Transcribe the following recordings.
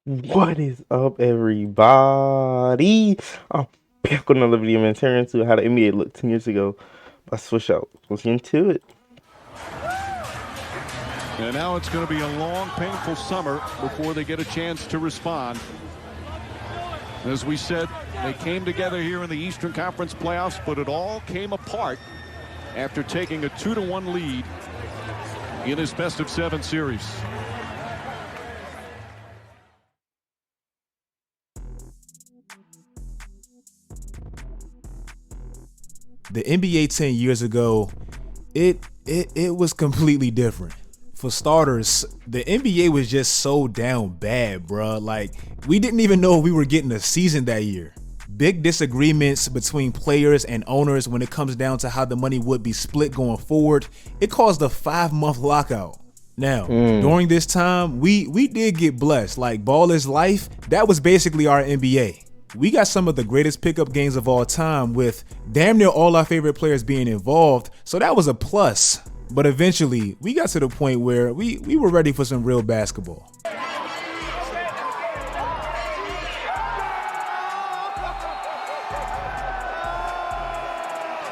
What is up, everybody? I'm back with another video, man. Turning into how the NBA looked 10 years ago by Swish Out. Let's get into it. And now it's going to be a long, painful summer before they get a chance to respond. As we said, they came together here in the Eastern Conference playoffs, but it all came apart after taking a 2-1 lead in his best-of-7 series. The NBA 10 years ago, it was completely different. For starters, the NBA was just so down bad, bruh. Like, we didn't even know if we were getting a season that year. Big disagreements between players and owners when it comes down to how the money would be split going forward. It caused a 5-month lockout. Now, during this time, we did get blessed. Like, ball is life, that was basically our NBA. We got some of the greatest pickup games of all time with damn near all our favorite players being involved, so that was a plus. But eventually, we got to the point where we were ready for some real basketball.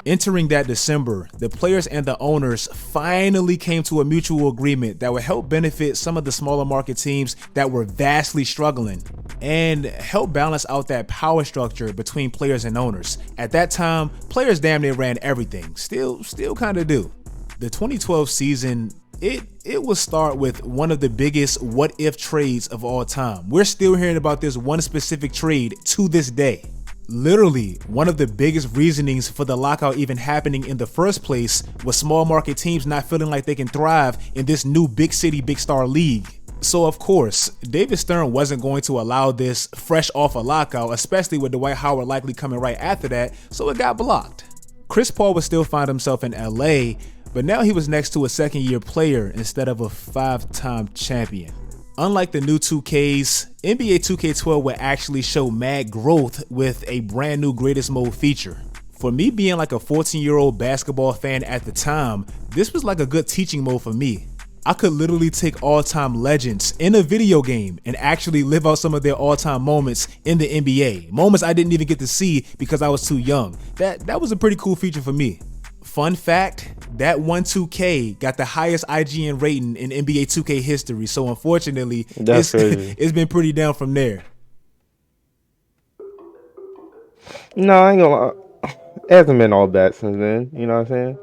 Entering that December, the players and the owners finally came to a mutual agreement that would help benefit some of the smaller market teams that were vastly struggling and help balance out that power structure between players and owners. At that time, players damn near ran everything, still kind of do. The 2012 season, it will start with one of the biggest what-if trades of all time. We're still hearing about this one specific trade to this day. Literally, one of the biggest reasonings for the lockout even happening in the first place was small market teams not feeling like they can thrive in this new big city, big star league. So of course, David Stern wasn't going to allow this fresh off a lockout, especially with Dwight Howard likely coming right after that, so it got blocked. Chris Paul would still find himself in LA, but now he was next to a second-year player instead of a 5-time champion. Unlike the new 2Ks, NBA 2K12 would actually show mad growth with a brand new greatest mode feature. For me being like a 14-year-old basketball fan at the time, this was like a good teaching mode for me. I could literally take all-time legends in a video game and actually live out some of their all-time moments in the NBA. Moments I didn't even get to see because I was too young. That was a pretty cool feature for me. Fun fact, that 2K got the highest IGN rating in NBA 2K history, so unfortunately, it's been pretty down from there. No, I ain't gonna lie. It hasn't been all bad since then, you know what I'm saying?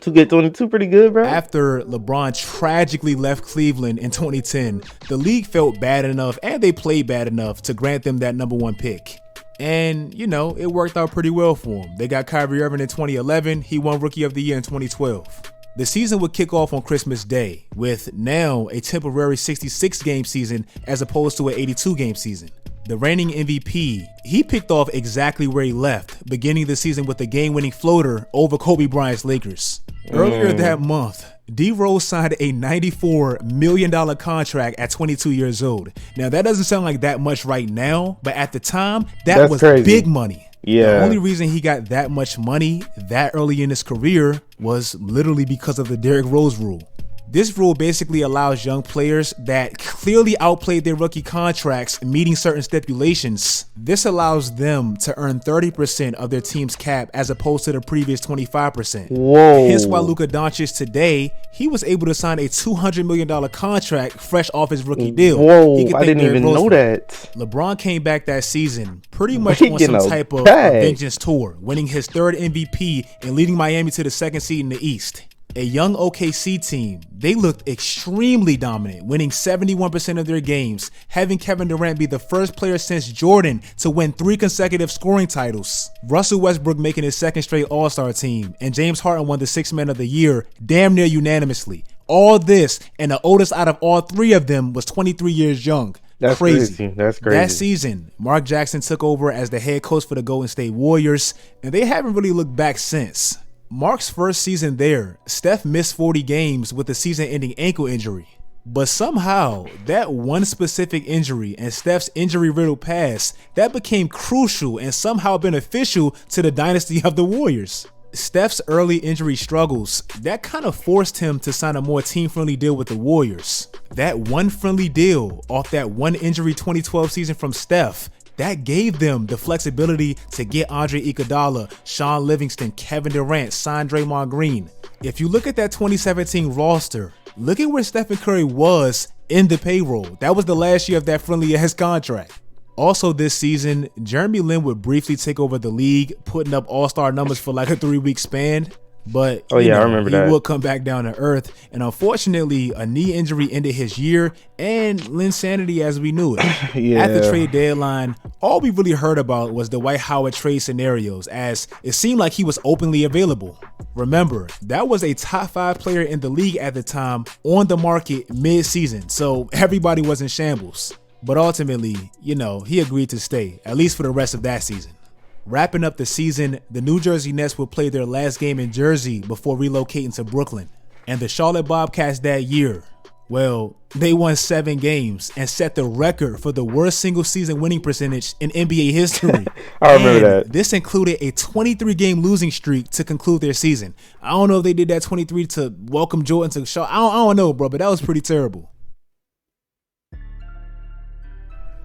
2K22 pretty good, bro. After LeBron tragically left Cleveland in 2010, the league felt bad enough and they played bad enough to grant them that #1 pick. And, you know, it worked out pretty well for him. They got Kyrie Irving in 2011. He won Rookie of the Year in 2012. The season would kick off on Christmas Day, with now a temporary 66-game season as opposed to an 82-game season. The reigning MVP, he picked off exactly where he left, beginning the season with a game-winning floater over Kobe Bryant's Lakers. Earlier that month, D Rose signed a $94 million contract at 22 years old. Now that doesn't sound like that much right now, but at the time, that was crazy. Big money. Yeah. The only reason he got that much money that early in his career was literally because of the Derrick Rose rule. This rule basically allows young players that clearly outplayed their rookie contracts meeting certain stipulations. This allows them to earn 30% of their team's cap as opposed to the previous 25%. Whoa. Hence why Luka Doncic today, he was able to sign a $200 million contract fresh off his rookie deal. Whoa, I didn't even know that. LeBron came back that season pretty much on some type of vengeance tour, winning his 3rd MVP and leading Miami to the 2nd seed in the East. A young OKC team, they looked extremely dominant, winning 71% of their games, having Kevin Durant be the first player since Jordan to win 3 consecutive scoring titles. Russell Westbrook making his 2nd straight All-Star team, and James Harden won the 6th Man of the Year damn near unanimously. All this, and the oldest out of all 3 of them was 23 years young. That's crazy. That's crazy. That season, Mark Jackson took over as the head coach for the Golden State Warriors, and they haven't really looked back since. Mark's first season there, Steph missed 40 games with a season-ending ankle injury. But somehow, that one specific injury and Steph's injury-riddled past, that became crucial and somehow beneficial to the dynasty of the Warriors. Steph's early injury struggles, that kind of forced him to sign a more team-friendly deal with the Warriors. That one friendly deal off that one injury 2012 season from Steph, that gave them the flexibility to get Andre Iguodala, Sean Livingston, Kevin Durant, sign Draymond Green. If you look at that 2017 roster, look at where Stephen Curry was in the payroll. That was the last year of that friendly-ass contract. Also this season, Jeremy Lin would briefly take over the league, putting up all-star numbers for like a 3-week span. But I remember that. He would come back down to earth. And unfortunately, a knee injury ended his year and Linsanity as we knew it. Yeah. At the trade deadline, all we really heard about was the Dwight Howard trade scenarios, as it seemed like he was openly available. Remember, that was a top 5 player in the league at the time on the market mid-season, so everybody was in shambles. But ultimately, he agreed to stay, at least for the rest of that season. Wrapping up the season, the New Jersey Nets will play their last game in Jersey before relocating to Brooklyn. And the Charlotte Bobcats that year, well, they won 7 games and set the record for the worst single season winning percentage in NBA history. I remember that. This included a 23-game losing streak to conclude their season. I don't know if they did that 23 to welcome Jordan to Charlotte. I don't know, bro, but that was pretty terrible.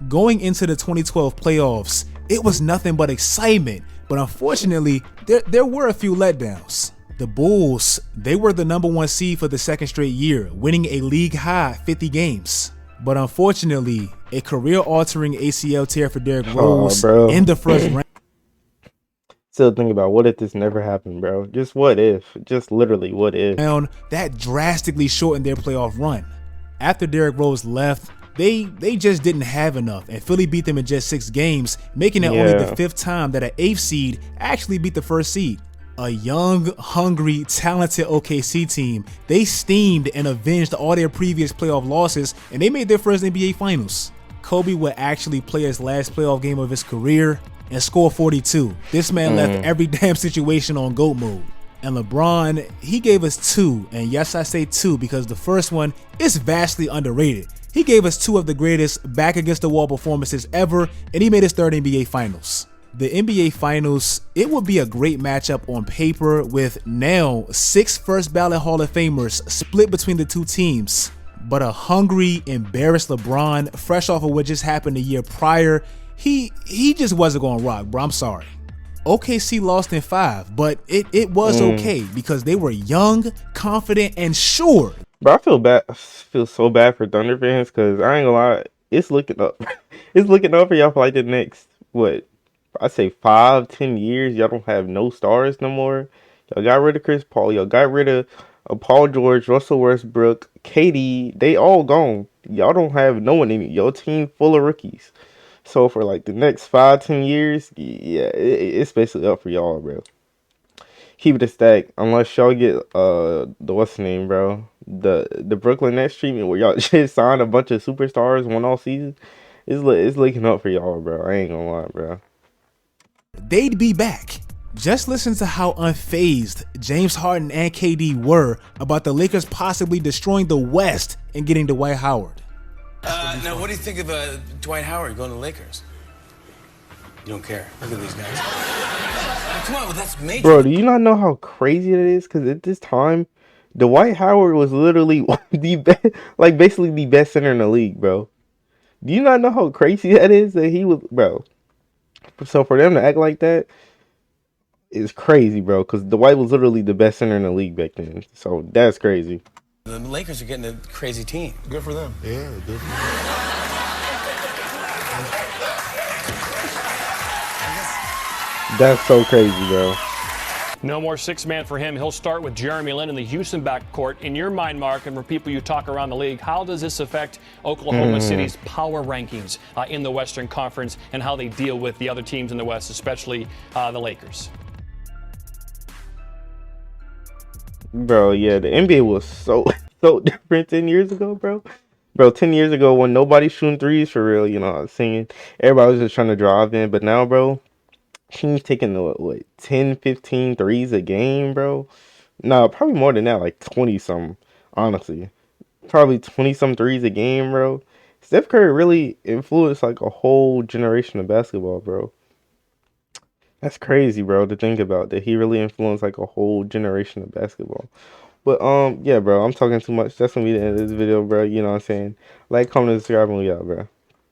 Going into the 2012 playoffs, it was nothing but excitement, but unfortunately, there were a few letdowns. The Bulls, they were the number 1 seed for the second straight year, winning a league-high 50 games. But unfortunately, a career-altering ACL tear for Derrick Rose in the first round. Still thinking about what if this never happened, bro? Just what if? Just literally what if? That drastically shortened their playoff run. After Derrick Rose left, they just didn't have enough, and Philly beat them in just 6 games, making it only the 5th time that an 8th seed actually beat the 1st seed. A young, hungry, talented OKC team, they steamed and avenged all their previous playoff losses, and they made their first NBA Finals. Kobe would actually play his last playoff game of his career and score 42. This man left every damn situation on GOAT mode. And LeBron, he gave us 2, and yes, I say 2 because the first one is vastly underrated. He gave us 2 of the greatest back-against-the-wall performances ever, and he made his 3rd NBA Finals. The NBA Finals, it would be a great matchup on paper with now 6 first-ballot Hall of Famers split between the 2 teams. But a hungry, embarrassed LeBron, fresh off of what just happened a year prior, he just wasn't going to rock, bro. I'm sorry. OKC lost in 5, but it was okay because they were young, confident, and sure. Bro, I feel so bad for Thunder fans because I ain't gonna lie, it's looking up. It's looking up for y'all for like the next, I say 5-10 years. Y'all don't have no stars no more. Y'all got rid of Chris Paul. Y'all got rid of Paul George, Russell Westbrook, KD. They all gone. Y'all don't have no one in it. Your team full of rookies. So for like the next 5-10 years, yeah, it's basically up for y'all, bro. Keep it a stack unless y'all get what's the name, bro? The Brooklyn Nets treatment where y'all just signed a bunch of superstars one all season. It's looking up for y'all, bro. I ain't gonna lie, bro. They'd be back. Just listen to how unfazed James Harden and KD were about the Lakers possibly destroying the West and getting Dwight Howard. Now, what do you think of Dwight Howard going to the Lakers? You don't care. Look at these guys. Come on, well, that's major. Bro, do you not know how crazy it is? Because at this time, Dwight Howard was literally the best, like basically the best center in the league, bro. Do you not know how crazy that is? That he was, bro. So for them to act like that is crazy, bro. Because Dwight was literally the best center in the league back then. So that's crazy. The Lakers are getting a crazy team. Good for them. Yeah, good for them. That's so crazy, bro. No more 6-man for him. He'll start with Jeremy Lin in the Houston backcourt. In your mind, Mark, and for people you talk around the league, how does this affect Oklahoma City's power rankings in the Western Conference and how they deal with the other teams in the West, especially the Lakers? Bro, yeah, the NBA was so different 10 years ago, bro. Bro, 10 years ago when nobody shooting threes for real, you know, I was saying everybody was just trying to drive in. But now, bro, teams taking the 10, 15 threes a game, bro. No, probably more than that, like 20 some, honestly. Probably 20 some threes a game, bro. Steph Curry really influenced like a whole generation of basketball, bro. That's crazy, bro, to think about that he really influenced like a whole generation of basketball. But yeah, bro, I'm talking too much. That's gonna be the end of this video, bro. You know what I'm saying? Like, comment, and subscribe, and we out, bro.